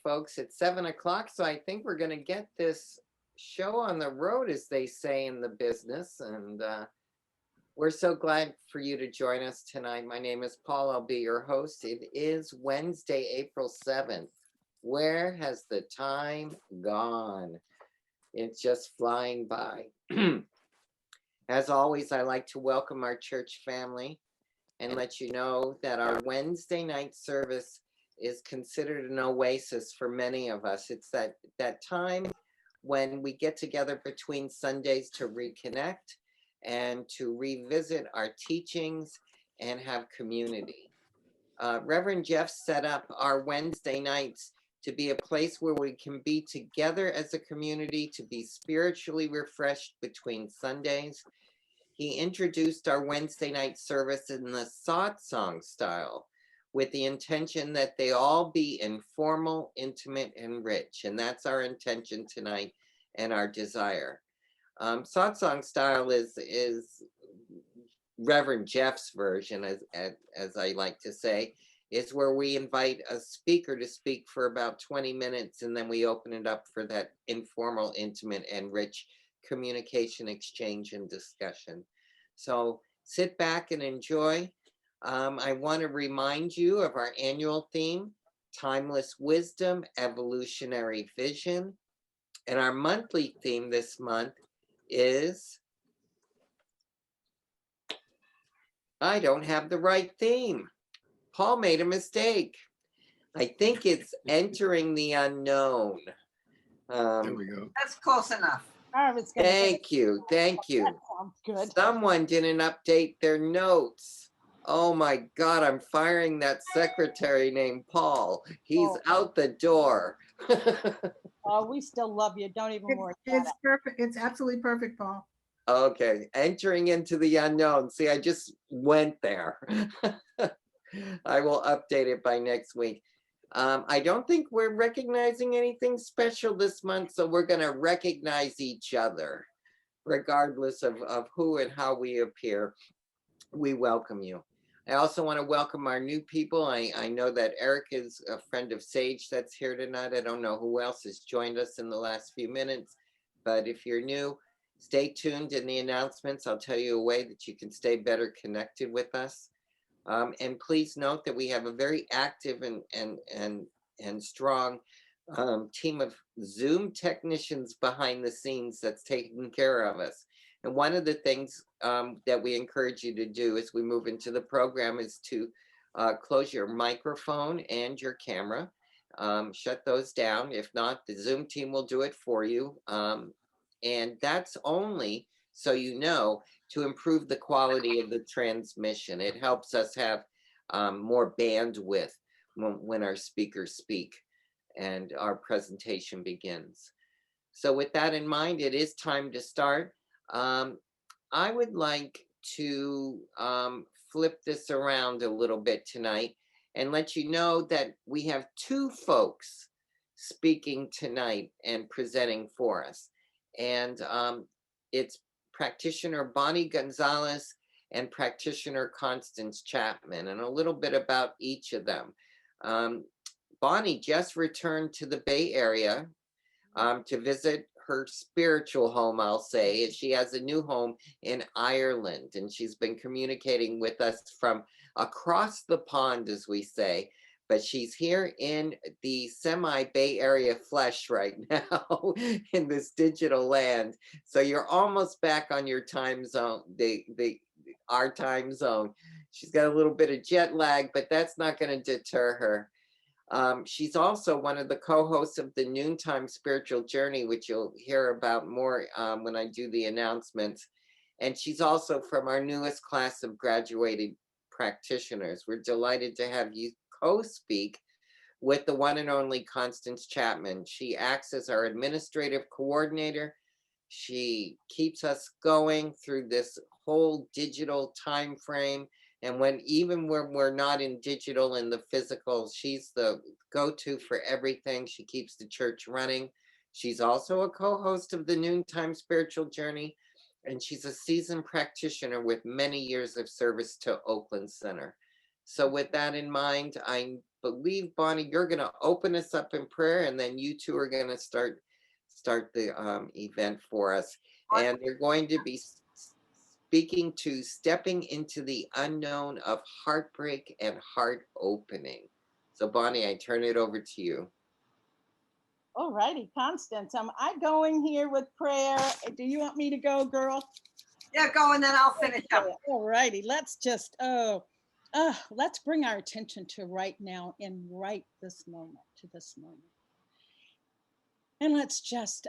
folks. It's 7 o'clock, so I think we're going to get this show on the road, as they say in the business. And we're so glad for you to join us tonight. My name is Paul. I'll be your host. It is Wednesday, April 7th. Where has the time gone? It's just flying by. As always, I like to welcome our church family and let you know that our Wednesday night service is considered an oasis for many of us. It's that time when we get together between Sundays to reconnect and to revisit our teachings and have community. Reverend Jeff set up our Wednesday nights to be a place where we can be together as a community, to be spiritually refreshed between Sundays. He introduced our Wednesday night service in the Sot Song style, with the intention that they all be informal, intimate, and rich. And that's our intention tonight and our desire. Sot Song style is Reverend Jeff's version, as I like to say, is where we invite a speaker to speak for about 20 minutes, and then we open it up for that informal, intimate, and rich communication, exchange, and discussion. So sit back and enjoy. I want to remind you of our annual theme, Timeless Wisdom, Evolutionary Vision. And our monthly theme this month is, I don't have the right theme. Paul made a mistake. I think it's Entering the Unknown. There we go. That's close enough. Thank you. Thank you. That sounds good. Someone didn't update their notes. Oh my God, I'm firing that secretary named Paul. He's out the door. We still love you. Don't even worry. It's perfect. It's absolutely perfect, Paul. Okay, entering into the unknown. See, I just went there. I will update it by next week. I don't think we're recognizing anything special this month, so we're going to recognize each other, regardless of who and how we appear. We welcome you. I also want to welcome our new people. I know that Eric is a friend of Sage that's here tonight. I don't know who else has joined us in the last few minutes, but if you're new, stay tuned in the announcements. I'll tell you a way that you can stay better connected with us. And please note that we have a very active and strong team of Zoom technicians behind the scenes that's taking care of us. And one of the things that we encourage you to do as we move into the program is to close your microphone and your camera. Shut those down. If not, the Zoom team will do it for you. And that's only, so you know, to improve the quality of the transmission. It helps us have more bandwidth when our speakers speak and our presentation begins. So with that in mind, it is time to start. I would like to flip this around a little bit tonight and let you know that we have two folks speaking tonight and presenting for us. And it's practitioner Bonnie Gonzalez and practitioner Constance Chapman, and a little bit about each of them. Bonnie just returned to the Bay Area to visit her spiritual home, I'll say. She has a new home in Ireland, and she's been communicating with us from across the pond, as we say. But she's here in the semi-Bay Area flesh right now in this digital land. So you're almost back on your time zone, our time zone. She's got a little bit of jet lag, but that's not going to deter her. She's also one of the co-hosts of the Noontime Spiritual Journey, which you'll hear about more when I do the announcements. And she's also from our newest class of graduated practitioners. We're delighted to have you co-speak with the one and only Constance Chapman. She acts as our administrative coordinator. She keeps us going through this whole digital time frame. And even when we're not in digital, in the physical, she's the go-to for everything. She keeps the church running. She's also a co-host of the Noontime Spiritual Journey, and she's a seasoned practitioner with many years of service to Oakland Center. So with that in mind, I believe, Bonnie, you're going to open us up in prayer, and then you two are going to start the event for us. And they're going to be speaking to stepping into the unknown of heartbreak and heart opening. So, Bonnie, I turn it over to you. All righty, Constance, am I going here with prayer? Do you want me to go, girl? Yeah, go and then I'll finish up. All righty, let's just, let's bring our attention to right now and right this moment, to this moment. And let's just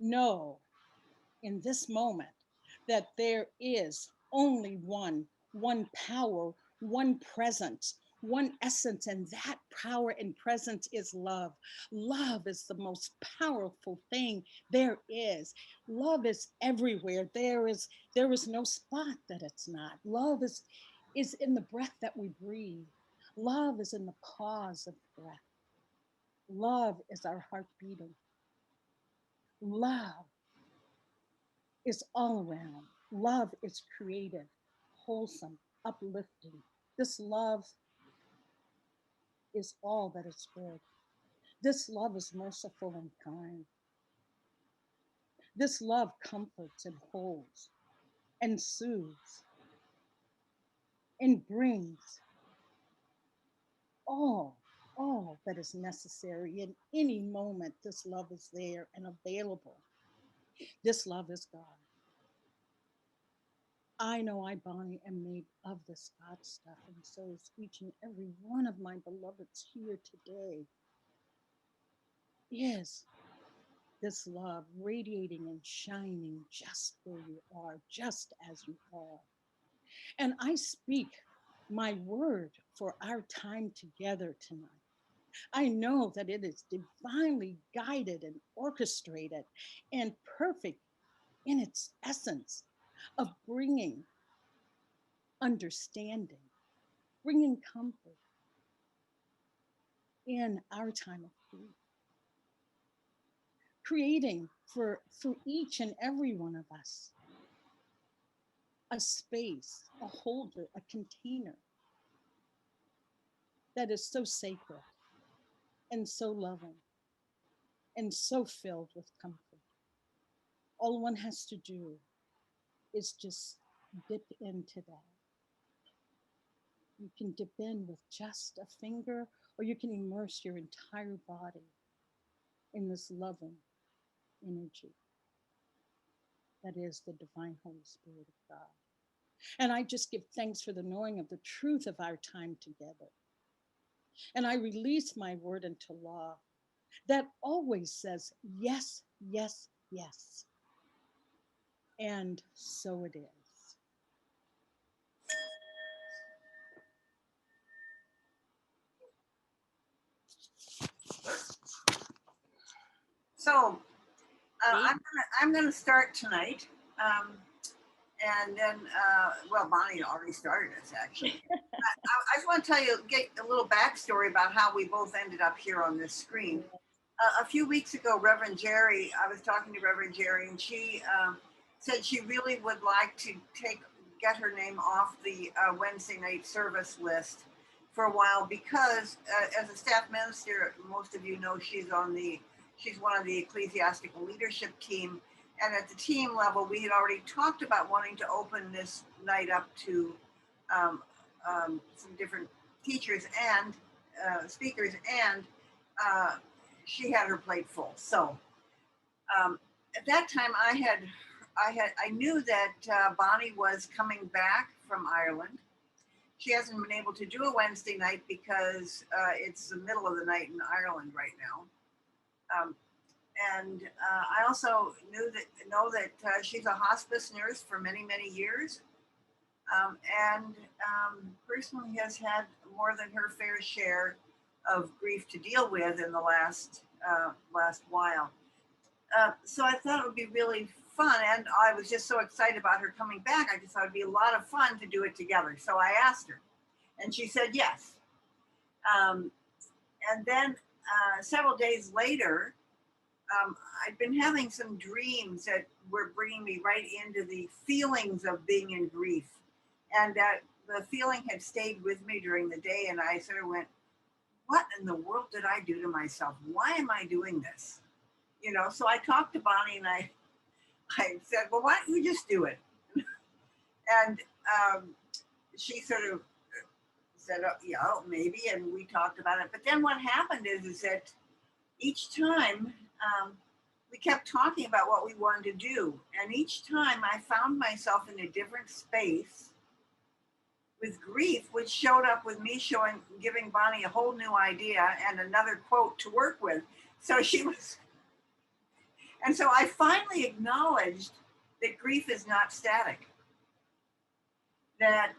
know in this moment that there is only one power, one presence, one essence, and that power and presence is love. Love is the most powerful thing there is. Love is everywhere. There is no spot that it's not. Love is in the breath that we breathe. Love is in the pause of breath. Love is our heart beating. Love is all around. Love is creative, wholesome, uplifting. This love is all that is good. This love is merciful and kind. This love comforts and holds and soothes and brings all that is necessary in any moment. This love is there and available. This love is God. I know I, Bonnie, am made of this God stuff, and so is each and every one of my beloveds here today. Is this love radiating and shining just where you are, just as you are. And I speak my word for our time together tonight. I know that it is divinely guided and orchestrated and perfect in its essence of bringing understanding, bringing comfort in our time of grief, creating for each and every one of us a space, a holder, a container that is so sacred and so loving and so filled with comfort. All one has to do is just dip into that. You can dip in with just a finger, or you can immerse your entire body in this loving energy that is the divine Holy Spirit of God. And I just give thanks for the knowing of the truth of our time together. And I release my word into law that always says, yes, yes, yes. And so it is. So I'm gonna start tonight, and then well, Bonnie already started us actually. I just want to tell you, get a little backstory about how we both ended up here on this screen. A few weeks ago, Reverend Jerry, I was talking to Reverend Jerry, and she said she really would like to get her name off the Wednesday night service list for a while because as a staff minister, most of you know she's one of the ecclesiastical leadership team. And at the team level, we had already talked about wanting to open this night up to some different teachers and speakers, and she had her plate full. So at that time, I knew that Bonnie was coming back from Ireland. She hasn't been able to do a Wednesday night because it's the middle of the night in Ireland right now. And I also know that she's a hospice nurse for many, many years. And personally has had more than her fair share of grief to deal with in the last while. So I thought it would be really fun, and I was just so excited about her coming back. I just thought it'd be a lot of fun to do it together. So I asked her, and she said yes. And then several days later, I'd been having some dreams that were bringing me right into the feelings of being in grief. And the feeling had stayed with me during the day, and I sort of went, what in the world did I do to myself? Why am I doing this? You know, so I talked to Bonnie, and I said, well, why don't you just do it? And she sort of said, oh, yeah, maybe, and we talked about it. But then what happened is that each time we kept talking about what we wanted to do. And each time I found myself in a different space with grief, which showed up with me giving Bonnie a whole new idea and another quote to work with. So she was, and so I finally acknowledged that grief is not static, that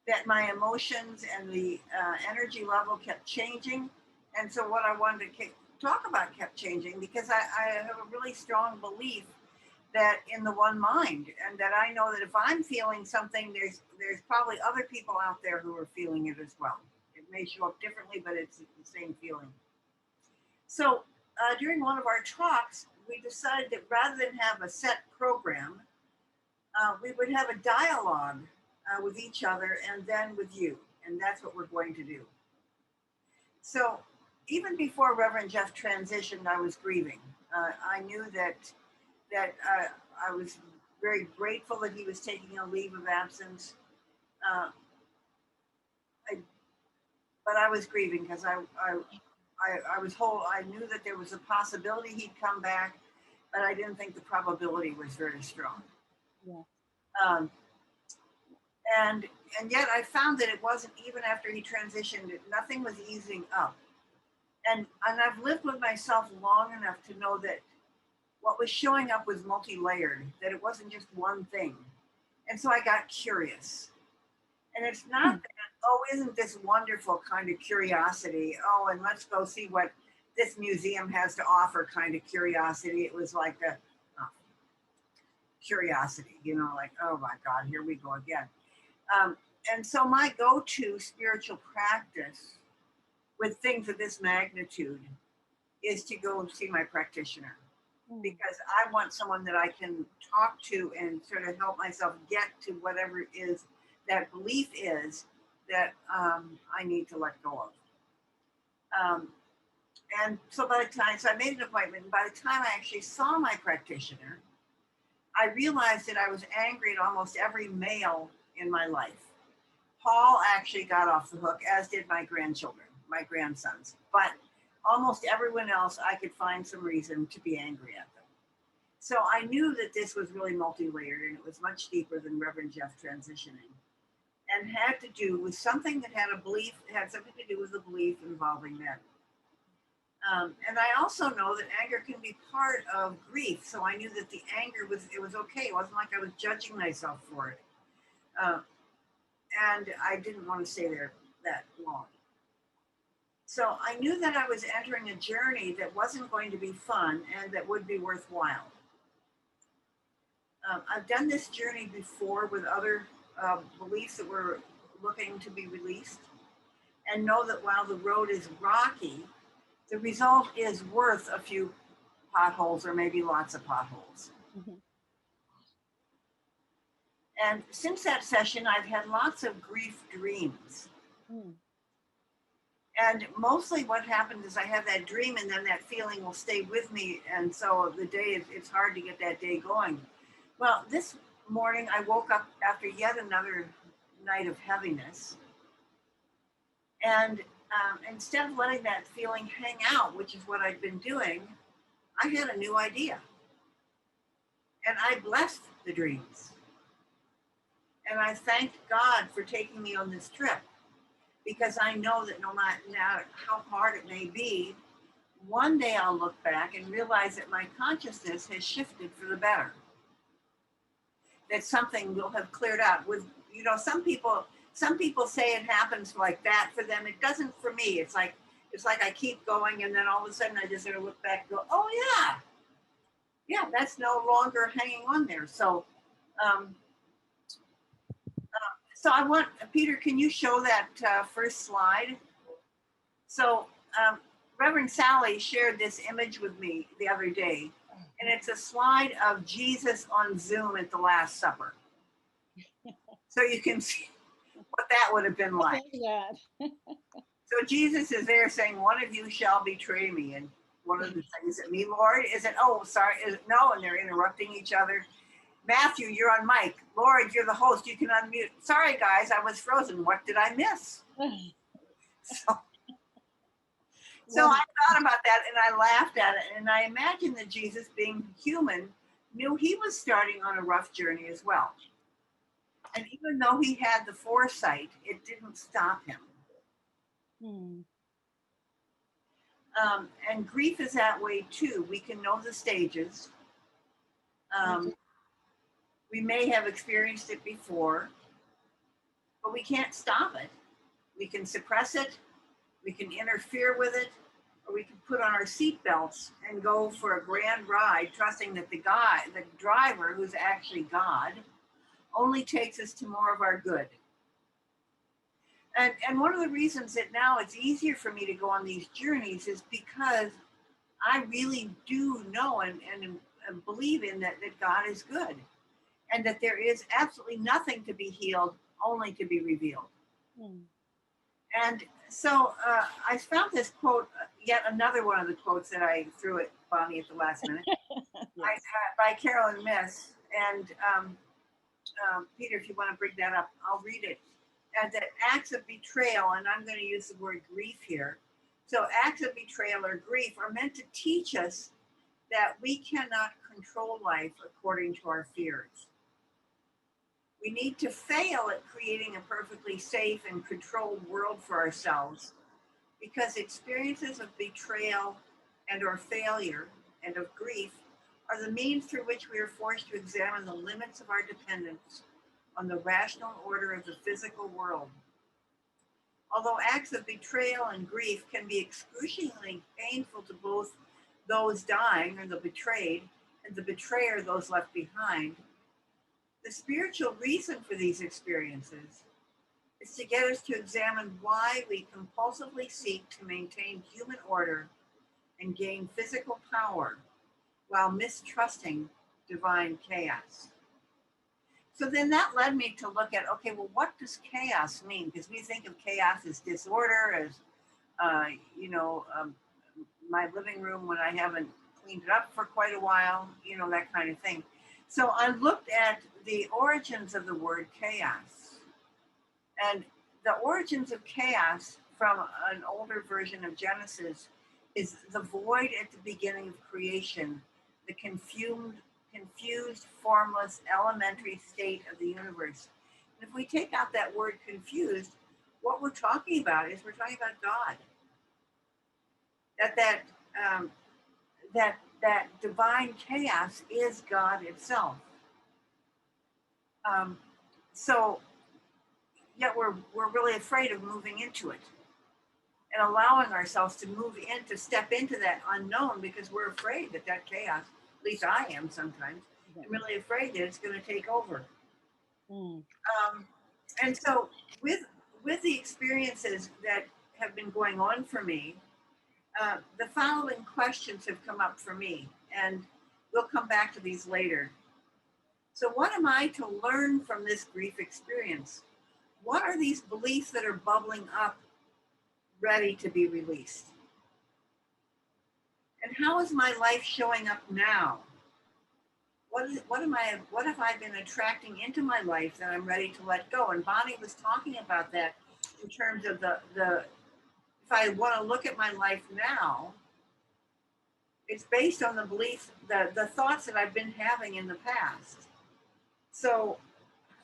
that my emotions and the energy level kept changing. And so what I wanted to talk about kept changing, because I have a really strong belief that in the one mind, and that I know that if I'm feeling something, there's probably other people out there who are feeling it as well. It may show up differently, but it's the same feeling. So during one of our talks, we decided that rather than have a set program, we would have a dialogue with each other and then with you. And that's what we're going to do. So even before Reverend Jeff transitioned, I was grieving. I knew that I was very grateful that he was taking a leave of absence. But I was grieving because I was whole. I knew that there was a possibility he'd come back, but I didn't think the probability was very strong. Yeah. And yet I found that it wasn't, even after he transitioned, nothing was easing up. And I've lived with myself long enough to know that what was showing up was multi-layered, that it wasn't just one thing. And so I got curious. And it's not that, oh, isn't this wonderful kind of curiosity? Oh, and let's go see what this museum has to offer kind of curiosity. It was like a curiosity, you know, like, oh my God, here we go again. And so my go-to spiritual practice with things of this magnitude is to go and see my practitioner, because I want someone that I can talk to and sort of help myself get to whatever it is that belief is that I need to let go of. And so so I made an appointment, and by the time I actually saw my practitioner, I realized that I was angry at almost every male in my life. Paul actually got off the hook, as did my grandchildren, my grandsons. But almost everyone else, I could find some reason to be angry at them. So I knew that this was really multi-layered, and it was much deeper than Reverend Jeff transitioning, and had to do with something that had something to do with a belief involving men. And I also know that anger can be part of grief. So I knew that the anger was okay. It wasn't like I was judging myself for it. And I didn't want to stay there that long. So I knew that I was entering a journey that wasn't going to be fun and that would be worthwhile. I've done this journey before with other beliefs that were looking to be released, and know that while the road is rocky, the result is worth a few potholes, or maybe lots of potholes. Mm-hmm. And since that session, I've had lots of grief dreams. And mostly what happens is I have that dream, and then that feeling will stay with me. And so the day, it's hard to get that day going. Well, this morning I woke up after yet another night of heaviness. And instead of letting that feeling hang out, which is what I'd been doing, I had a new idea. And I blessed the dreams. And I thanked God for taking me on this trip, because I know that no matter how hard it may be, one day I'll look back and realize that my consciousness has shifted for the better. That something will have cleared out. With, you know, some people say it happens like that for them. It doesn't for me. It's like I keep going, and then all of a sudden I just sort of look back and go, oh yeah, that's no longer hanging on there. So, so I want, Peter, can you show that first slide? So Reverend Sally shared this image with me the other day, and it's a slide of Jesus on Zoom at the Last Supper. So you can see what that would have been like. that. So Jesus is there saying, one of you shall betray me. And one of the things that me, Lord, is it, oh, sorry, is it, no, and they're interrupting each other. Matthew, you're on mic. Lord, you're the host. You can unmute. Sorry, guys, I was frozen. What did I miss? So I thought about that and I laughed at it. And I imagined that Jesus, being human, knew he was starting on a rough journey as well. And even though he had the foresight, it didn't stop him. And grief is that way too. We can know the stages. We may have experienced it before, but we can't stop it. We can suppress it, we can interfere with it, or we can put on our seatbelts and go for a grand ride, trusting that the driver, who's actually God, only takes us to more of our good. And one of the reasons that now it's easier for me to go on these journeys is because I really do know and believe in that God is good, and that there is absolutely nothing to be healed, only to be revealed. And so I found this quote, yet another one of the quotes that I threw at Bonnie at the last minute, by Carolyn Miss. And Peter, if you want to bring that up, I'll read it. That acts of betrayal, and I'm going to use the word grief here. So acts of betrayal or grief are meant to teach us that we cannot control life according to our fears. We need to fail at creating a perfectly safe and controlled world for ourselves, because experiences of betrayal and or failure and of grief are the means through which we are forced to examine the limits of our dependence on the rational order of the physical world. Although acts of betrayal and grief can be excruciatingly painful to both those dying or the betrayed and the betrayer, those left behind, the spiritual reason for these experiences is to get us to examine why we compulsively seek to maintain human order and gain physical power while mistrusting divine chaos. So then that led me to look at, okay, well, what does chaos mean? Because we think of chaos as disorder, as, my living room when I haven't cleaned it up for quite a while, that kind of thing. So I looked at the origins of the word chaos. And the origins of chaos from an older version of Genesis is the void at the beginning of creation, the confused, formless, elementary state of the universe. And if we take out that word confused, what we're talking about is we're talking about God. That divine chaos is God itself. So yet we're really afraid of moving into it and allowing ourselves to step into that unknown, because we're afraid that chaos, at least I am sometimes, I'm really afraid that it's going to take over. And so with the experiences that have been going on for me, the following questions have come up for me, and we'll come back to these later. So what am I to learn from this grief experience? What are these beliefs that are bubbling up, ready to be released? And how is my life showing up now? What have I been attracting into my life that I'm ready to let go? And Bonnie was talking about that in terms of the if I want to look at my life now, it's based on the beliefs, the thoughts that I've been having in the past. So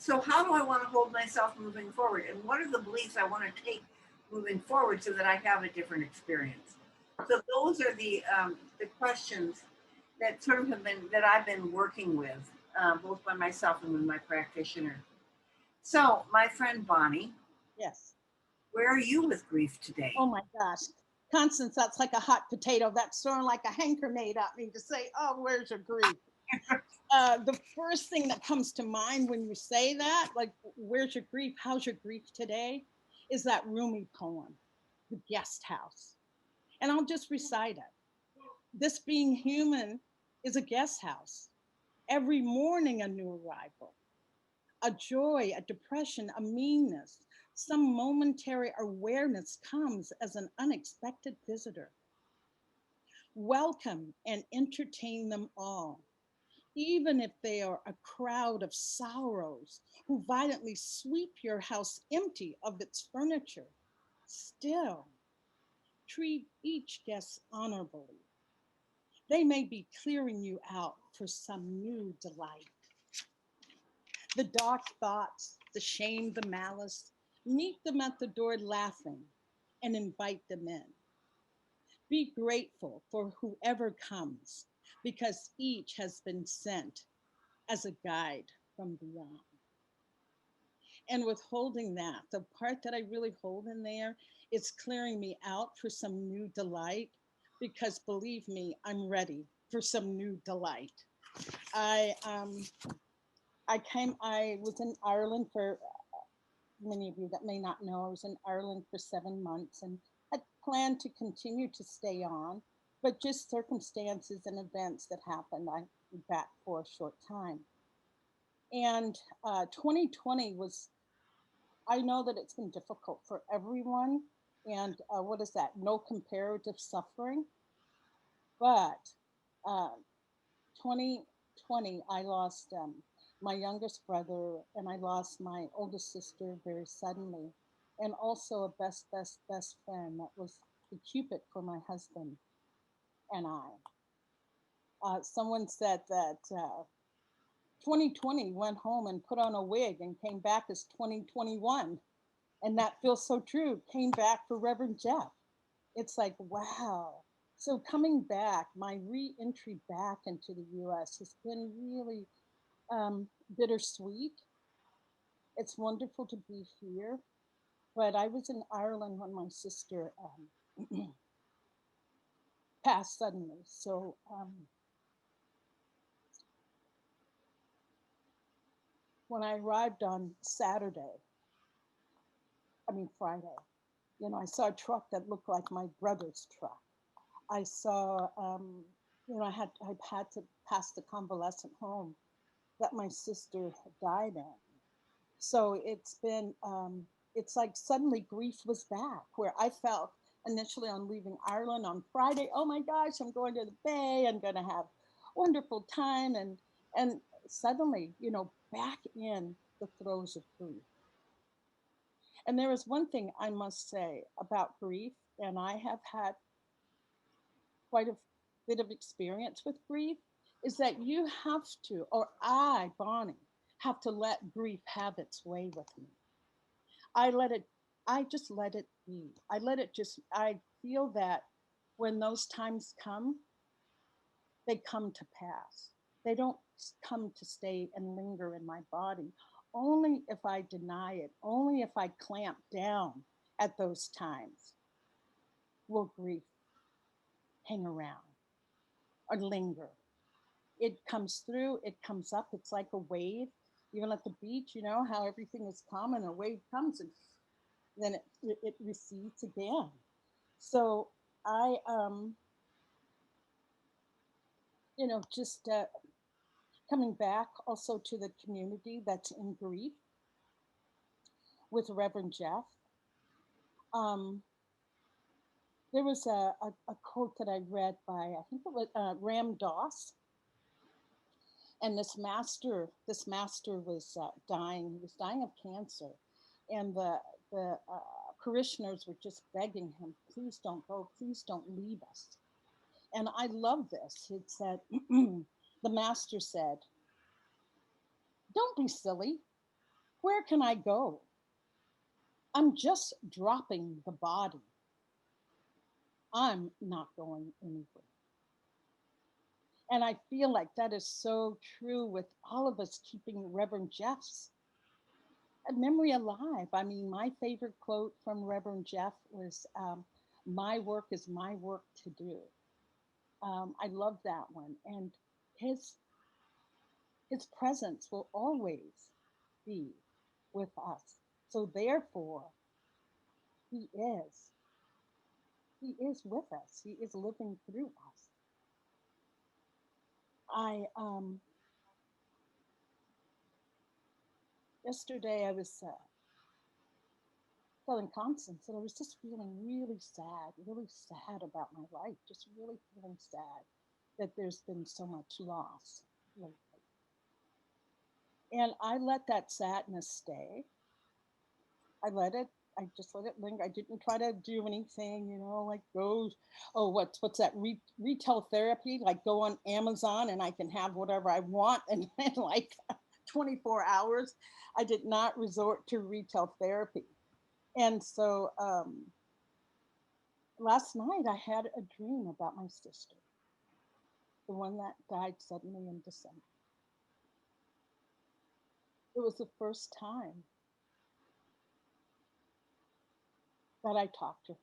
how do I want to hold myself moving forward? And what are the beliefs I want to take moving forward so that I have a different experience? So those are the questions that sort of I've been working with, both by myself and with my practitioner. So my friend Bonnie. Yes. Where are you with grief today? Oh my gosh. Constance, that's like a hot potato. That's thrown like a hand grenade at me to say, oh, where's your grief? The first thing that comes to mind when you say that, like, where's your grief? How's your grief today? Is that Rumi poem, The Guest House. And I'll just recite it. This being human is a guest house. Every morning, a new arrival. a joy, a depression, a meanness. Some momentary awareness comes as an unexpected visitor. Welcome and entertain them all, even if they are a crowd of sorrows who violently sweep your house empty of its furniture. Still, treat each guest honorably. They may be clearing you out for some new delight. The dark thoughts, the shame, the malice, meet them at the door laughing and invite them in. Be grateful for whoever comes because each has been sent as a guide from beyond. And with holding that, the part that I really hold in there is clearing me out for some new delight because believe me, I'm ready for some new delight. I was in Ireland for many of you that may not know, I was in Ireland for 7 months and had planned to continue to stay on, but just circumstances and events that happened, I was back for a short time. And 2020 was, I know that it's been difficult for everyone. And what is that? No comparative suffering. But 2020, I lost my youngest brother and I lost my oldest sister very suddenly. And also a best friend that was the Cupid for my husband and I. Someone said that 2020 went home and put on a wig and came back as 2021. And that feels so true. Came back for Reverend Jeff. It's like, wow. So coming back, my re-entry back into the US has been really bittersweet. It's wonderful to be here. But I was in Ireland when my sister passed suddenly. So when I arrived on Friday, I saw a truck that looked like my brother's truck. I saw, I had to pass the convalescent home that my sister died in. So it's been, it's like suddenly grief was back where I felt initially on leaving Ireland on Friday, oh my gosh, I'm going to the Bay, I'm going to have wonderful time. And suddenly, back in the throes of grief. And there is one thing I must say about grief, and I have had quite a bit of experience with grief, is that you have to, or I, Bonnie, have to let grief have its way with me. I just let it be. I feel that when those times come, they come to pass. They don't come to stay and linger in my body. Only if I deny it, only if I clamp down at those times will grief hang around or linger. It comes through, it comes up, it's like a wave. Even at the beach, how everything is calm and a wave comes and then it recedes again. So I, just coming back also to the community that's in grief with Reverend Jeff. There was a quote that I read by, I think it was Ram Dass. And this master was dying. He was dying of cancer. And the parishioners were just begging him, please don't go, please don't leave us. And I love this. It said, the master said, don't be silly. Where can I go? I'm just dropping the body. I'm not going anywhere. And I feel like that is so true with all of us keeping Reverend Jeff's memory alive. I mean, my favorite quote from Reverend Jeff was, my work is my work to do. I love that one. And his presence will always be with us. So therefore, he is with us. He is living through us. yesterday I was telling Constance that I was just feeling really sad about my life, just really feeling sad that there's been so much loss lately. And I let that sadness stay. I just let it linger. I didn't try to do anything, like go, oh, what's that retail therapy? Like go on Amazon and I can have whatever I want in like 24 hours. I did not resort to retail therapy. And so last night I had a dream about my sister, the one that died suddenly in December. It was the first time that I talked to her.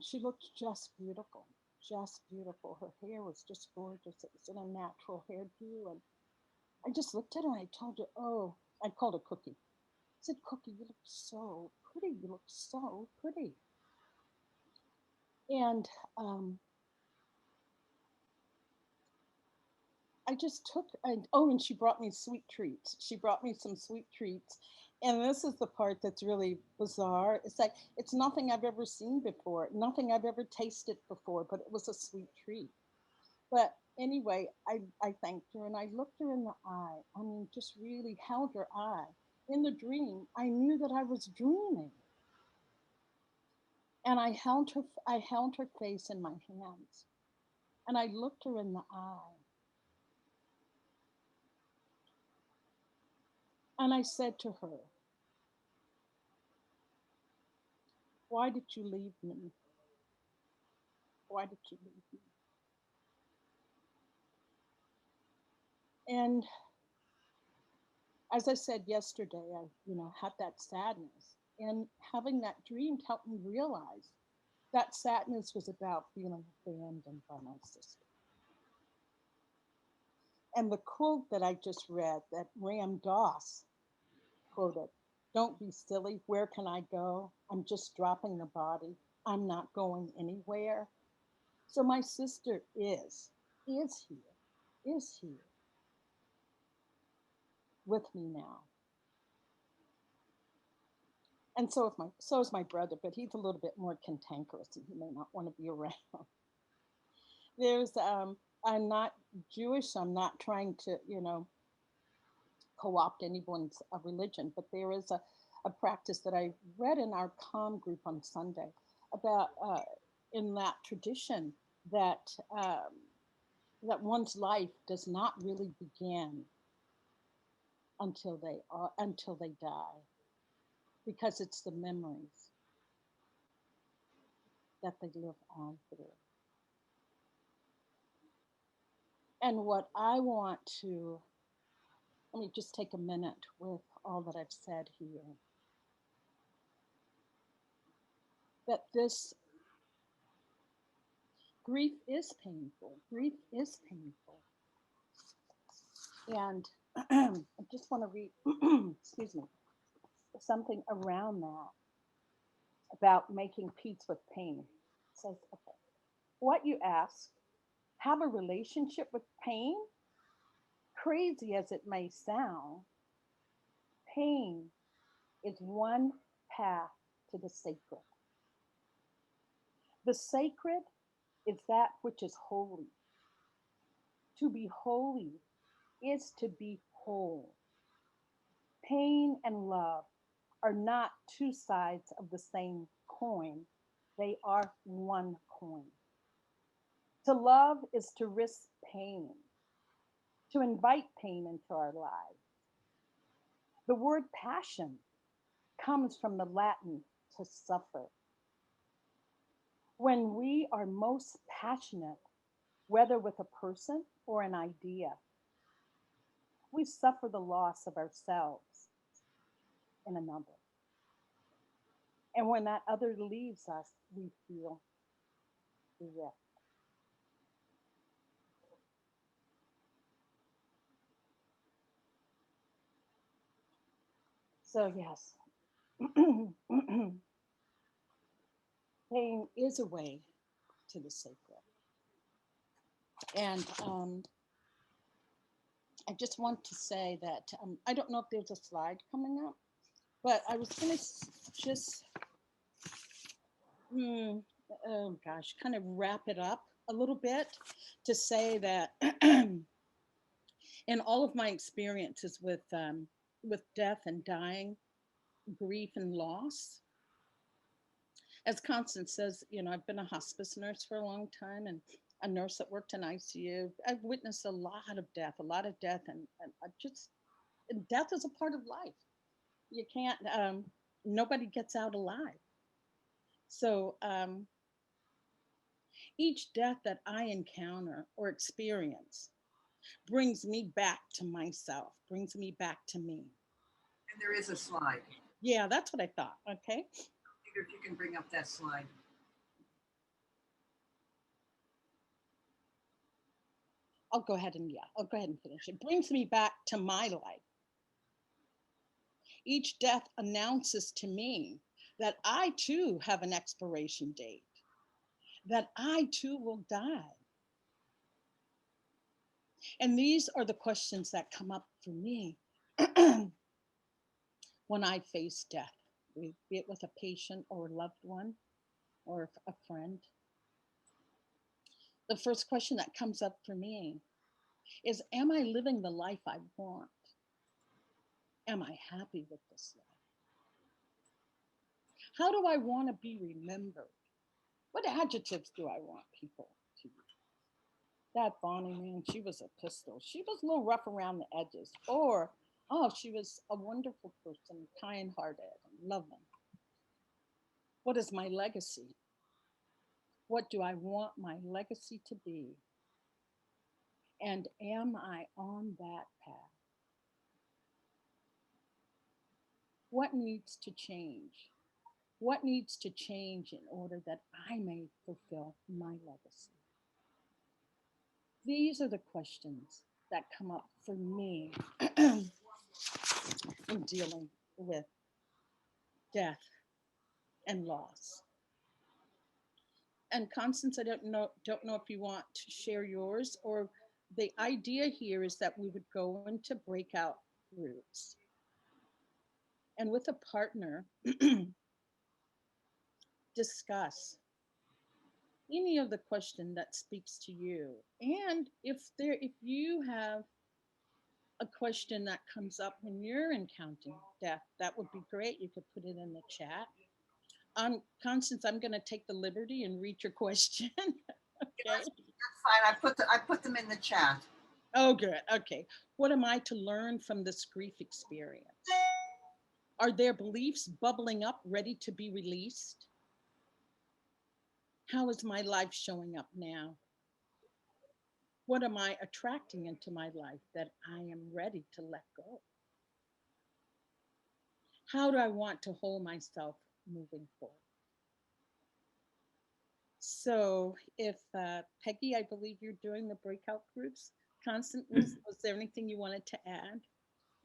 She looked just beautiful, just beautiful. Her hair was just gorgeous. It was in a natural hairdo, and I just looked at her and I told her, "Oh," I called her Cookie. I said, "Cookie, you look so pretty. You look so pretty." And I just took, and she brought me sweet treats. She brought me some sweet treats. And this is the part that's really bizarre. It's like, it's nothing I've ever seen before, nothing I've ever tasted before, but it was a sweet treat. But anyway, I thanked her and I looked her in the eye. I mean, just really held her eye. In the dream, I knew that I was dreaming. And I held her face in my hands. And I looked her in the eye. And I said to her, "Why did you leave me? Why did you leave me?" And as I said yesterday, I, had that sadness. And having that dream helped me realize that sadness was about feeling abandoned by my sister. And the quote that I just read, that Ram Dass quoted, "Don't be silly. Where can I go? I'm just dropping the body. I'm not going anywhere." So my sister is here, is here with me now. And so is my brother, but he's a little bit more cantankerous and he may not want to be around. There's I'm not Jewish, I'm not trying to, co-opt anyone's religion, but there is a practice that I read in our comm group on Sunday about in that tradition that that one's life does not really begin until they die, because it's the memories that they live on through. And what I want to, let me just take a minute with all that I've said here, that this grief is painful. Grief is painful. And I just want to read, excuse me, something around that about making peace with pain. It says, okay, what you ask, have a relationship with pain? Crazy as it may sound, pain is one path to the sacred. The sacred is that which is holy. To be holy is to be whole. Pain and love are not two sides of the same coin, they are one coin. To love is to risk pain, to invite pain into our lives. The word passion comes from the Latin to suffer. When we are most passionate, whether with a person or an idea, we suffer the loss of ourselves in another. And when that other leaves us, we feel bereft. So, yes, pain is a way to the sacred. And I just want to say that I don't know if there's a slide coming up, but I was going to just, oh gosh, kind of wrap it up a little bit to say that in all of my experiences with death and dying, grief and loss, as Constance says, I've been a hospice nurse for a long time and a nurse that worked in ICU. I've witnessed a lot of death, and death is a part of life. You can't, nobody gets out alive. So each death that I encounter or experience brings me back to myself, brings me back to me. And there is a slide. Yeah, that's what I thought. Okay. If you can bring up that slide. I'll go ahead and finish. It brings me back to my life. Each death announces to me that I too have an expiration date, that I too will die. And these are the questions that come up for me when I face death, be it with a patient or a loved one or a friend. The first question that comes up for me is, am I living the life I want? Am I happy with this life? How do I want to be remembered? What adjectives do I want people to use? That Bonnie, man, she was a pistol. She was a little rough around the edges. Or, oh, she was a wonderful person, kind-hearted and loving. What is my legacy? What do I want my legacy to be? And am I on that path? What needs to change? What needs to change in order that I may fulfill my legacy? These are the questions that come up for me in dealing with death and loss. And Constance, I don't know if you want to share yours, or the idea here is that we would go into breakout groups and with a partner discuss any of the question that speaks to you. And if you have a question that comes up when you're encountering death, that would be great. You could put it in the chat. Constance, I'm going to take the liberty and read your question. Okay. That's fine. I put them in the chat. Oh, good. Okay. What am I to learn from this grief experience? Are there beliefs bubbling up, ready to be released? How is my life showing up now? What am I attracting into my life that I am ready to let go? How do I want to hold myself moving forward? So if Peggy, I believe you're doing the breakout groups. Constance, was there anything you wanted to add?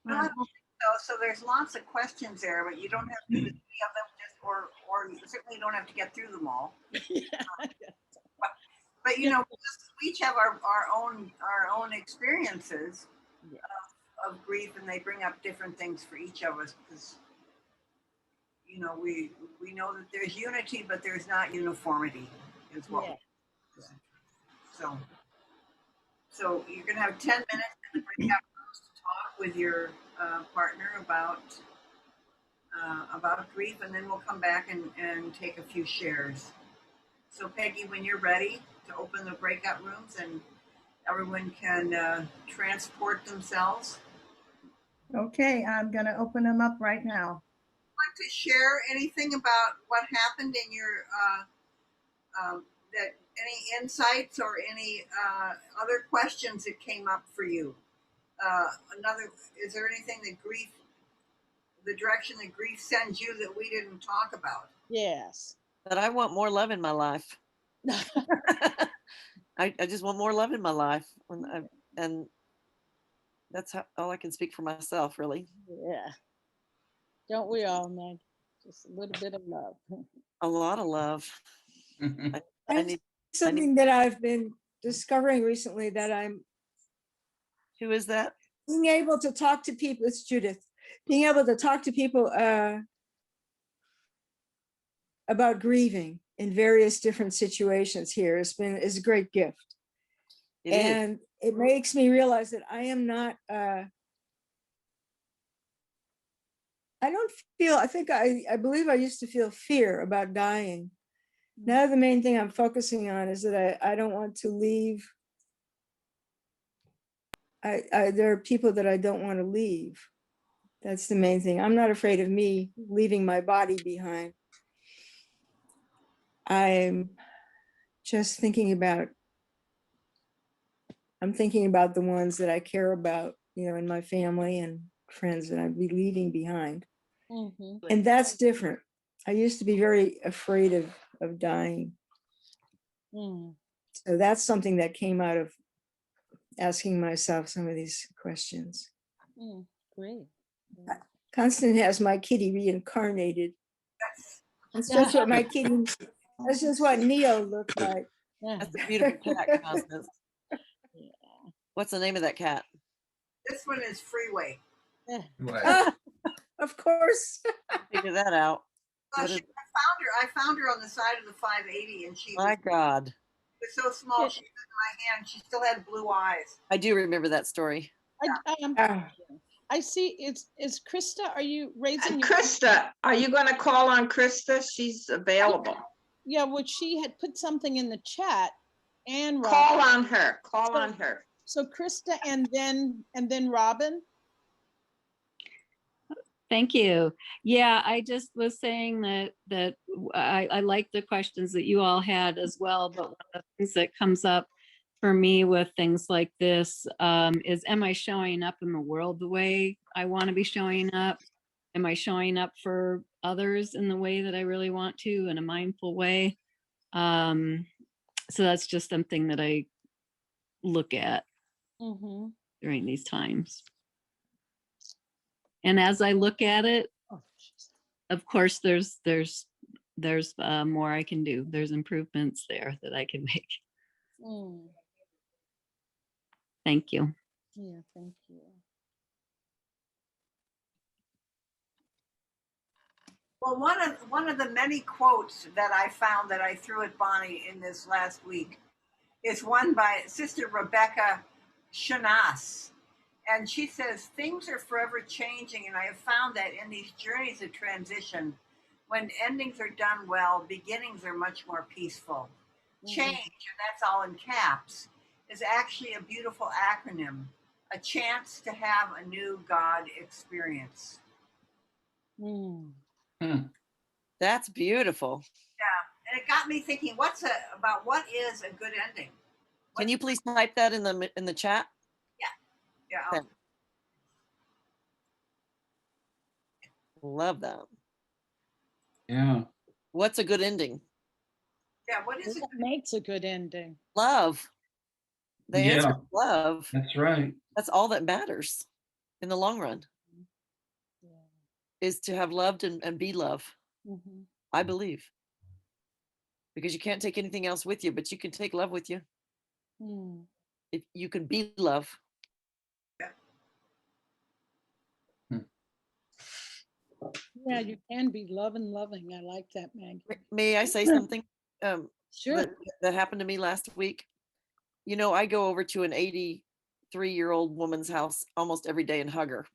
No, I don't think so. So there's lots of questions there, but you don't have to do any of them, or you certainly don't have to get through them all. Yeah. But we each have our own experiences of grief, and they bring up different things for each of us, because we know that there's unity, but there's not uniformity as well. Yeah. So you're gonna have 10 minutes in the breakout rooms to talk with your partner about grief, and then we'll come back and take a few shares. So Peggy, when you're ready to open the breakout rooms and everyone can transport themselves. Okay, I'm going to open them up right now. Like to share anything about what happened in your any insights or any other questions that came up for you? Is there anything that the direction that grief sends you that we didn't talk about? Yes. But I want more love in my life. I just want more love in my life, and that's all I can speak for myself, really. Yeah. Don't we all, man? Just a little bit of love. A lot of love. That's something that I've been discovering recently, that I'm. Who is that? being able to talk to people, it's Judith, being able to talk to people about grieving in various different situations here is a great gift. It is. And it makes me realize that I am not, I don't feel, I believe I used to feel fear about dying. Now the main thing I'm focusing on is that I don't want to leave. There are people that I don't want to leave. That's the main thing. I'm not afraid of me leaving my body behind. I'm just thinking about, the ones that I care about, in my family and friends that I'd be leaving behind. And that's different. I used to be very afraid of dying. So that's something that came out of asking myself some of these questions. Great. Constance has my kitty reincarnated. That's what my kitty, that's just what Neo looked like. That's a beautiful cat, Constance. What's the name of that cat? This one is Freeway. Of course. Figure that out. I found her on the side of the 580, and she My God. was so small. She was in my hand. She still had blue eyes. I do remember that story. I see. Is Krista? Are you raising? Krista, are you going to call on Krista? She's available. Yeah. Well, she had put something in the chat, and call on her. Call on her. So Krista, and then Robin. Thank you. Yeah, I just was saying that I like the questions that you all had as well, but one of the things that comes up for me with things like this is, am I showing up in the world the way I want to be showing up? Am I showing up for others in the way that I really want to, in a mindful way? So that's just something that I look at during these times. And as I look at it, of course, there's more I can do. There's improvements there that I can make. Thank you. Yeah, thank you. Well, one of the many quotes that I found that I threw at Bonnie in this last week is one by Sister Rebecca Shanas. And she says, things are forever changing. And I have found that in these journeys of transition, when endings are done well, beginnings are much more peaceful. Change, and that's all in caps, is actually a beautiful acronym, a chance to have a new God experience. That's beautiful. Yeah, and it got me thinking, about what is a good ending? Can you please type that in the chat? Yeah. Okay. Love that. Yeah. What's a good ending? Yeah, what is it? What makes a good ending? Love. The answer is love. That's right. That's all that matters in the long run. Is to have loved and be love. I believe. Because you can't take anything else with you, but you can take love with you. If you can be love. Yeah, you can be loving. I like that, Maggie. May I say something? Sure. That happened to me last week. You know, I go over to an 83-year-old woman's house almost every day and hug her.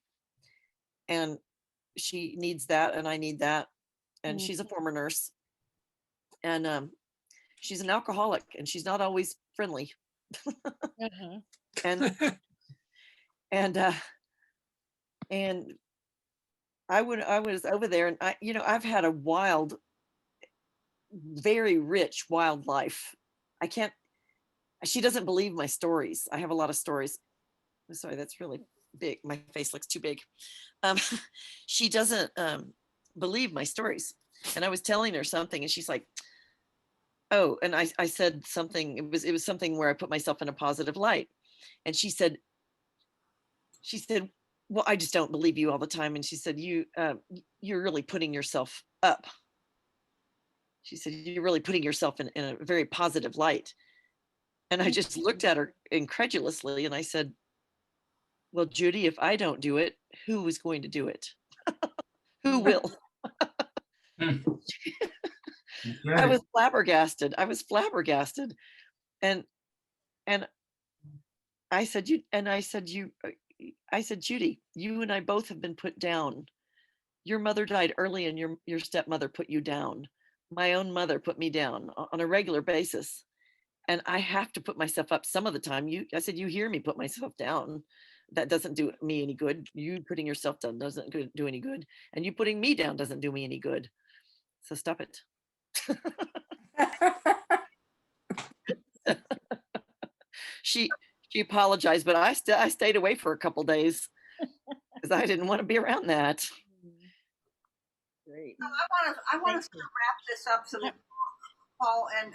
And she needs that, and I need that. And she's a former nurse. And she's an alcoholic, and she's not always friendly. And I was over there, and I've had a wild, very rich wildlife. She doesn't believe my stories. I have a lot of stories. I'm sorry, that's really big. My face looks too big. She doesn't believe my stories. And I was telling her something, and she's like, oh, and I said something, it was something where I put myself in a positive light. And she said, well, I just don't believe you all the time. And she said, you're really putting yourself up. She said, you're really putting yourself in a very positive light. And I just looked at her incredulously, and I said, well, Judy, if I don't do it, who is going to do it? Who will? I Okay. was flabbergasted. I was flabbergasted. And I said, I said, Judy, you and I both have been put down. Your mother died early and your stepmother put you down. My own mother put me down on a regular basis. And I have to put myself up some of the time. I said, you hear me put myself down. That doesn't do me any good. You putting yourself down doesn't do any good. And you putting me down doesn't do me any good. So stop it. She apologized, but I stayed away for a couple days because I didn't want to be around that. Great. I want to sort of wrap this up so that Paul and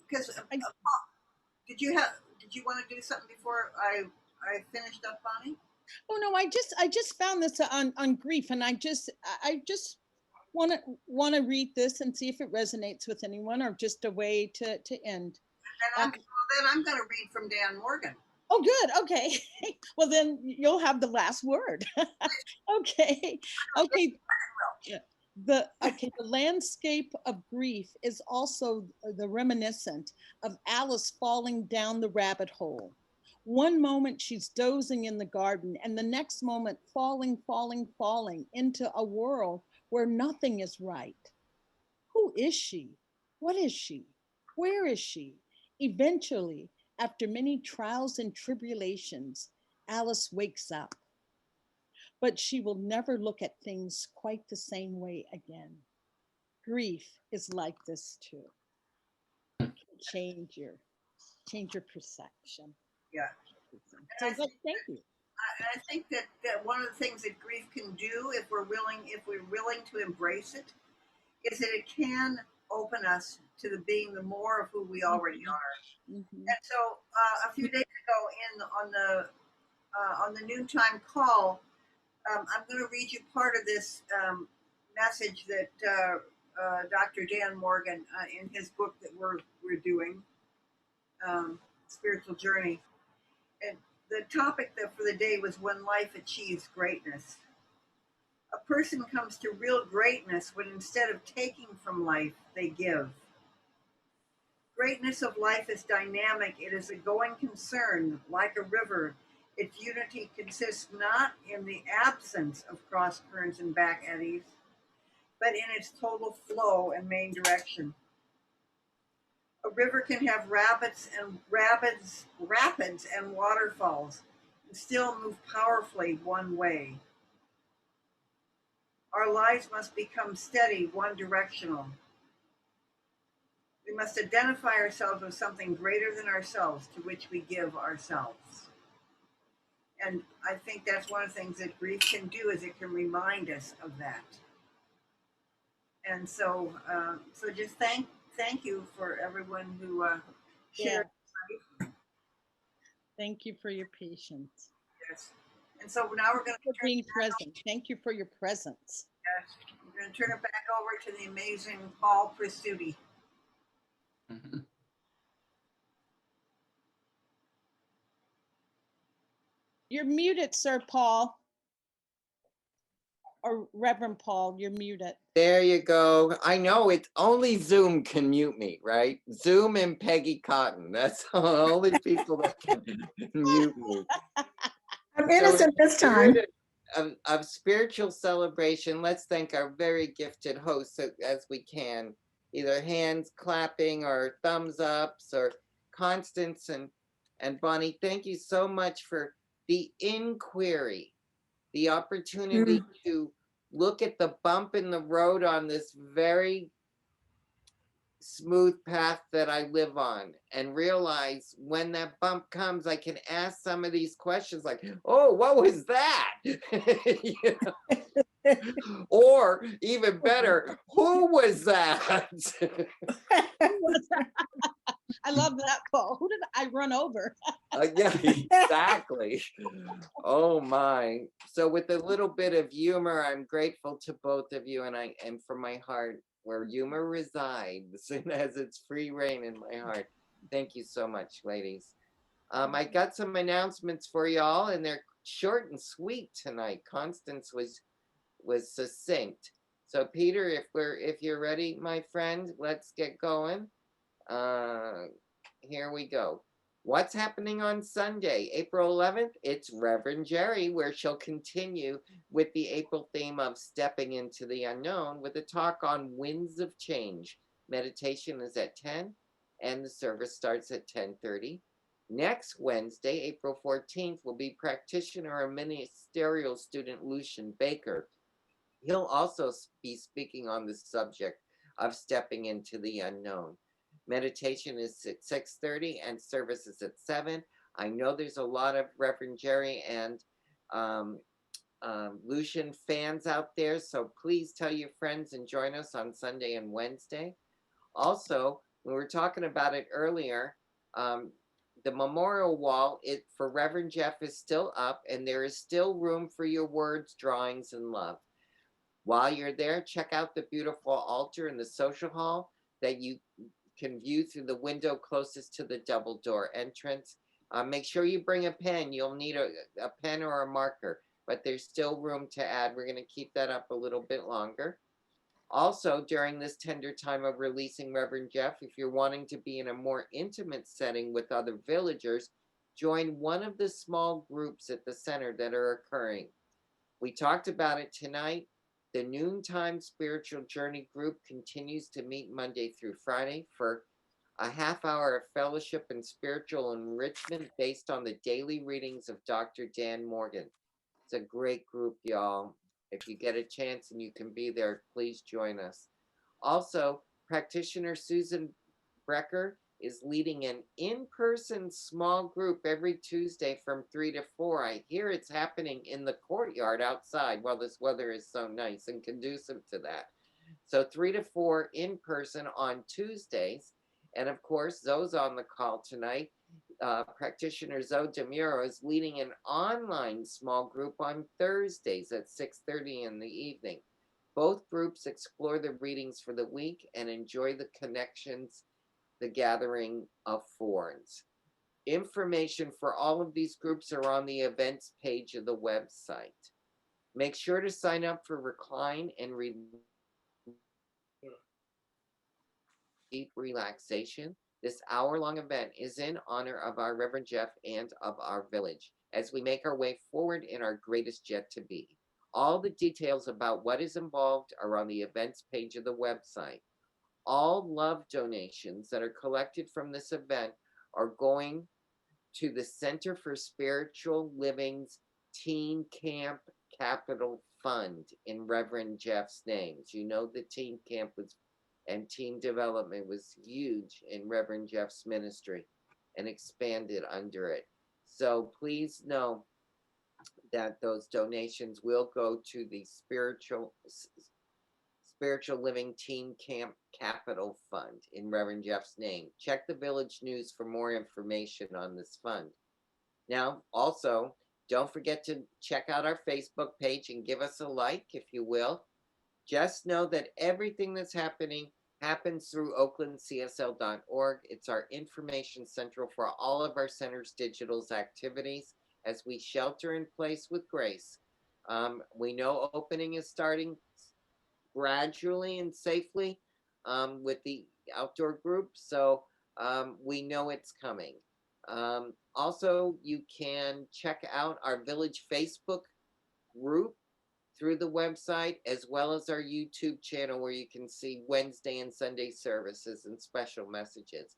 because did you want to do something before I finished up, Bonnie? Oh no, I just found this on grief, and I just want to read this and see if it resonates with anyone, or just a way to end. And then I'm going to read from Dan Morgan. Oh, good. Okay. Well, then you'll have the last word. Okay. Okay. The landscape of grief is also the reminiscent of Alice falling down the rabbit hole. One moment she's dozing in the garden, and the next moment falling into a world where nothing is right. Who is she? What is she? Where is she? Eventually, after many trials and tribulations, Alice wakes up. But she will never look at things quite the same way again. Grief is like this too. It can change your perception. Yeah. So thank you. I think that one of the things that grief can do, if we're willing to embrace it, is that it can open us to being the more of who we already are. Mm-hmm. And so a few days ago on the noontime call, I'm going to read you part of this message that Dr. Dan Morgan in his book that we're doing, Spiritual Journey. And the topic for the day was when life achieves greatness. A person comes to real greatness when instead of taking from life, they give. Greatness of life is dynamic. It is a going concern, like a river. Its unity consists not in the absence of cross currents and back eddies, but in its total flow and main direction. A river can have rapids and waterfalls, and still move powerfully one way. Our lives must become steady, one-directional. We must identify ourselves with something greater than ourselves, to which we give ourselves. And I think that's one of the things that grief can do, is it can remind us of that. And so, so just thank you for everyone who shared. Yeah. Thank you for your patience. Yes. And so now we're going to being present. Thank you for your presence. Yes. We're going to turn it back over to the amazing Paul Presutti. Mhm. You're muted, Sir Paul. Or Reverend Paul, you're muted. There you go. I know it's only Zoom can mute me, right? Zoom and Peggy Cotton. That's the only people that can mute me. I'm innocent this time. Of spiritual celebration, let's thank our very gifted hosts as we can. Either hands clapping or thumbs ups, or Constance and Bonnie. Thank you so much for the inquiry, the opportunity to look at the bump in the road on this very smooth path that I live on, and realize when that bump comes, I can ask some of these questions like, oh, what was that? You know? Or even better, who was that? I love that, Paul. Who did I run over? Yeah, exactly. Oh my. So with a little bit of humor, I'm grateful to both of you, and from my heart, where humor resides and has its free reign in my heart. Thank you so much, ladies. I got some announcements for y'all, and they're short and sweet tonight. Constance was succinct. So Peter, if you're ready, my friend, let's get going. Here we go. What's happening on Sunday, April 11th? It's Reverend Jerry, where she'll continue with the April theme of stepping into the unknown with a talk on winds of change. Meditation is at 10, and the service starts at 10:30. Next Wednesday, April 14th, will be practitioner and ministerial student Lucian Baker. He'll also be speaking on the subject of stepping into the unknown. Meditation is at 6:30 and service is at 7. I know there's a lot of Reverend Jerry and um, Lucian fans out there, so please tell your friends and join us on Sunday and Wednesday. Also, we were talking about it earlier. The memorial wall for Reverend Jeff is still up, and there is still room for your words, drawings, and love. While you're there, check out the beautiful altar in the social hall that you can view through the window closest to the double door entrance. Make sure you bring a pen. You'll need a pen or a marker, but there's still room to add. We're going to keep that up a little bit longer. Also, during this tender time of releasing Reverend Jeff, if you're wanting to be in a more intimate setting with other villagers, join one of the small groups at the center that are occurring. We talked about it tonight. The Noontime Spiritual Journey group continues to meet Monday through Friday for a half hour of fellowship and spiritual enrichment based on the daily readings of Dr. Dan Morgan. It's a great group, y'all. If you get a chance and you can be there, please join us. Also, practitioner Susan Brecker is leading an in-person small group every Tuesday from 3 to 4. I hear it's happening in the courtyard outside while this weather is so nice and conducive to that. So 3 to 4 in person on Tuesdays. And of course, Zoe's on the call tonight. Practitioner Zoe DeMuro is leading an online small group on Thursdays at 6:30 in the evening. Both groups explore the readings for the week and enjoy the connections the gathering affords. Information for all of these groups are on the events page of the website. Make sure to sign up for Recline and Deep Relaxation. This hour-long event is in honor of our Reverend Jeff and of our village as we make our way forward in our greatest yet to be. All the details about what is involved are on the events page of the website. All love donations that are collected from this event are going to the Center for Spiritual Living's Teen Camp Capital Fund in Reverend Jeff's name. You know, the teen camp and teen development was huge in Reverend Jeff's ministry and expanded under it. So please know that those donations will go to the Spiritual Living Teen Camp Capital Fund in Reverend Jeff's name. Check the Village News for more information on this fund. Now, also, don't forget to check out our Facebook page and give us a like, if you will. Just know that everything that's happening happens through oaklandcsl.org. It's our information central for all of our center's digital activities as we shelter in place with grace. We know opening is starting gradually and safely with the outdoor group, so we know it's coming. Also, you can check out our village Facebook group through the website, as well as our YouTube channel where you can see Wednesday and Sunday services and special messages.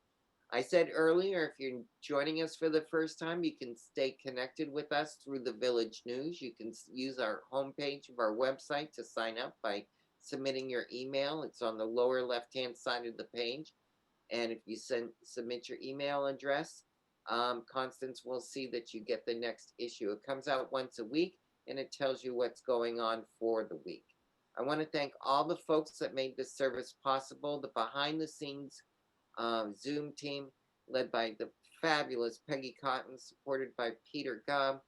I said earlier, if you're joining us for the first time, you can stay connected with us through the Village News. You can use our homepage of our website to sign up by submitting your email. It's on the lower left-hand side of the page. And if you submit your email address, Constance will see that you get the next issue. It comes out once a week, and it tells you what's going on for the week. I want to thank all the folks that made this service possible, the behind-the-scenes Zoom team led by the fabulous Peggy Cotton, supported by Peter Gubb,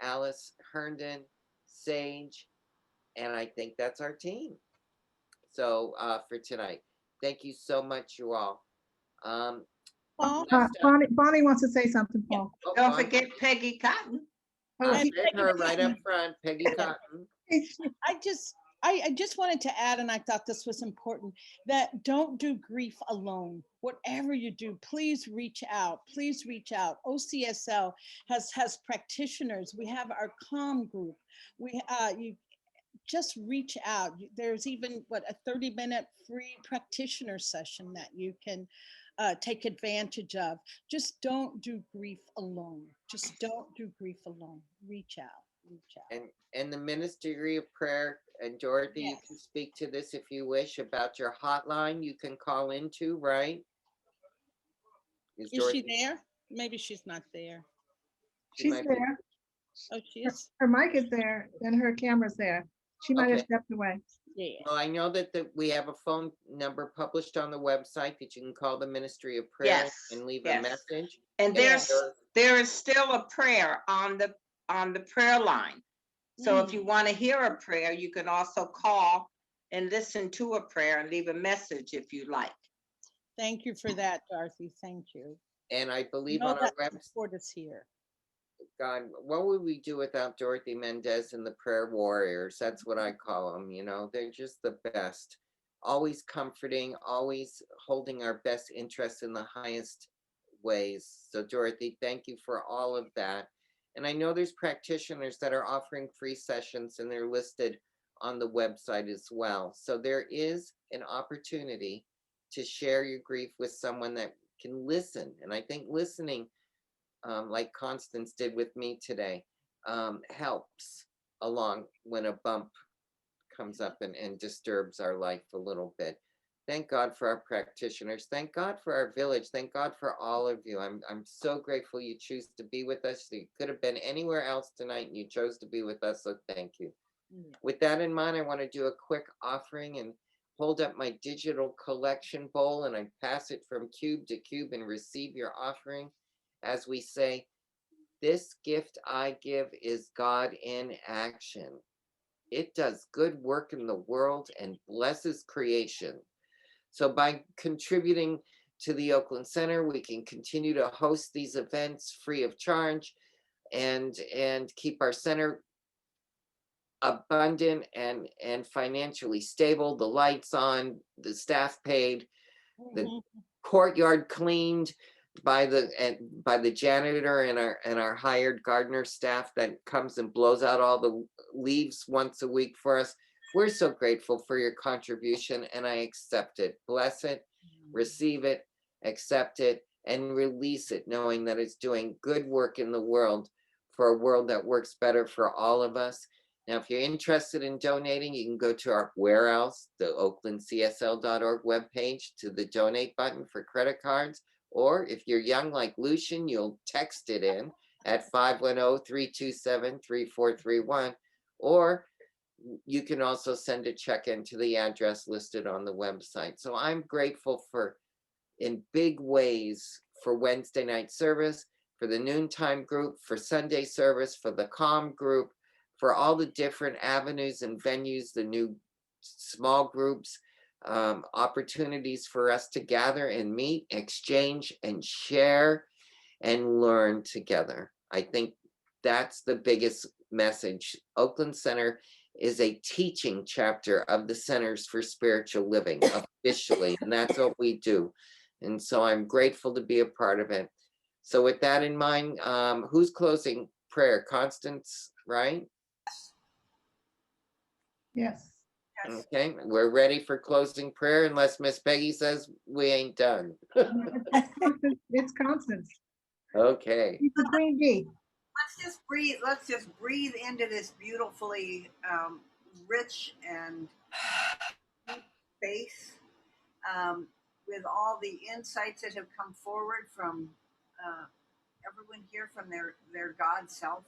Alice Herndon, Sage, and I think that's our team. So for tonight, thank you so much, you all. Paul? Bonnie wants to say something, Paul. Oh, Don't Bonnie. forget Peggy Cotton. Oh, I'll she- say her right up front, Peggy Cotton. I just wanted to add, and I thought this was important, that don't do grief alone. Whatever you do, please reach out. Please reach out. OCSL has practitioners. We have our calm group. You just reach out. There's even a 30-minute free practitioner session that you can take advantage of. Just don't do grief alone. Just don't do grief alone. Reach out. Reach out. And the Ministry of Prayer, and Dorothy, you can Yes. speak to this if you wish about your hotline you can call into, right? Is she Dorothy- there? Maybe she's not there. she She's might be- there. Oh, she is? Her mic is there and her camera's there. She might have Okay. stepped away. Yeah. Well, I know that we have a phone number published on the website that you can call the Ministry of Prayer Yes, and leave yes. a message. And Yeah. there is still a prayer on the prayer line. So if you want to hear a prayer, you can also call and listen to a prayer and leave a message if you like. Thank you for that, Dorothy. Thank you. And I believe Know on our that website, support is here. God, what would we do without Dorothy Mendez and the prayer warriors? That's what I call them. They're just the best. Always comforting, always holding our best interests in the highest ways. So Dorothy, thank you for all of that. And I know there's practitioners that are offering free sessions, and they're listed on the website as well. So there is an opportunity to share your grief with someone that can listen. And I think listening, like Constance did with me today, helps along when a bump comes up and disturbs our life a little bit. Thank God for our practitioners. Thank God for our village. Thank God for all of you. I'm so grateful you choose to be with us. You could have been anywhere else tonight and you chose to be with us, so thank you. Yeah. With that in mind, I want to do a quick offering and hold up my digital collection bowl, and I pass it from cube to cube and receive your offering. As we say, this gift I give is God in action. It does good work in the world and blesses creation. So by contributing to the Oakland Center, we can continue to host these events free of charge and keep our center abundant and financially stable, the lights on, the staff paid, the courtyard cleaned by the janitor and our hired gardener staff that comes and blows out all the leaves once a week for us. We're so grateful for your contribution, and I accept it. Bless it, receive it, accept it, and release it, knowing that it's doing good work in the world for a world that works better for all of us. Now, if you're interested in donating, you can go to our where else, the oaklandcsl.org webpage, to the donate button for credit cards. Or if you're young like Lucian, you'll text it in at 510-327-3431. Or you can also send a check in to the address listed on the website. So I'm grateful in big ways, for Wednesday night service, for the noontime group, for Sunday service, for the calm group, for all the different avenues and venues, the new small groups, opportunities for us to gather and meet, exchange and share and learn together. I think that's the biggest message. Oakland Center is a teaching chapter of the Centers for Spiritual Living officially, and that's what we do. And so I'm grateful to be a part of it. So with that in mind, who's closing prayer? Constance, right? Yes. Yes. Okay, we're ready for closing prayer unless Miss Peggy says we ain't done. It's Constance. Okay. It's a green D. Let's just breathe into this beautifully rich and deep space, with all the insights that have come forward from everyone here, from their God self.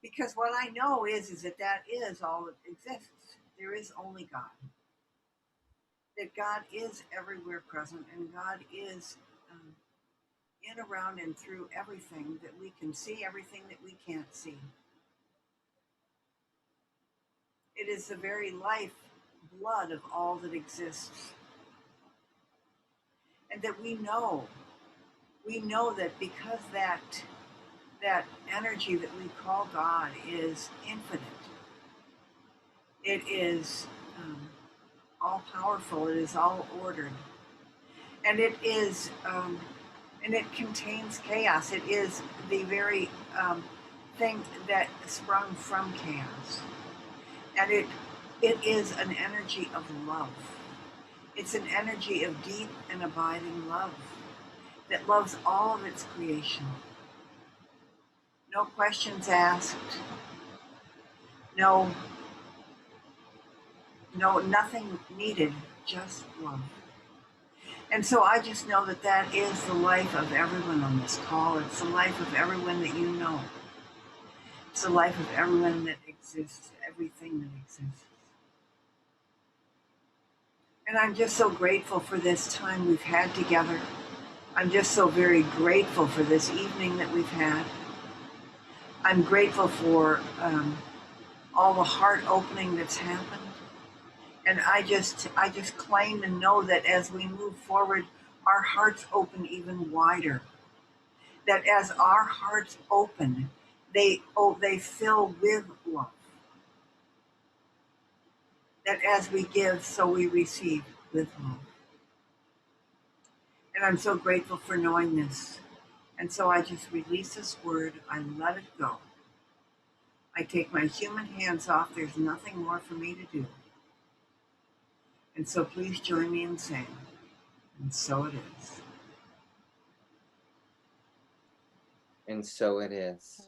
Because what I know is that is all that exists. There is only God. That God is everywhere present, and God is in, around, and through everything that we can see, everything that we can't see. It is the very life blood of all that exists. and that we know that because that energy that we call God is infinite. It is all powerful. It is all ordered, and it is, and it contains chaos. It is the very thing that sprung from chaos, and it is an energy of love. It's an energy of deep and abiding love that loves all of its creation. No questions asked. No, nothing needed, just love. And so I just know that that is the life of everyone on this call. It's the life of everyone that you know. It's the life of everyone that exists, everything that exists. And I'm just so grateful for this time we've had together. I'm just so very grateful for this evening that we've had. I'm grateful for all the heart opening that's happened. And I just claim and know that as we move forward, our hearts open even wider. That as our hearts open, they fill with love. That as we give, so we receive with love. And I'm so grateful for knowing this. And so I just release this word. I let it go. I take my human hands off. There's nothing more for me to do. And so please join me in saying, and so it is. And so it is.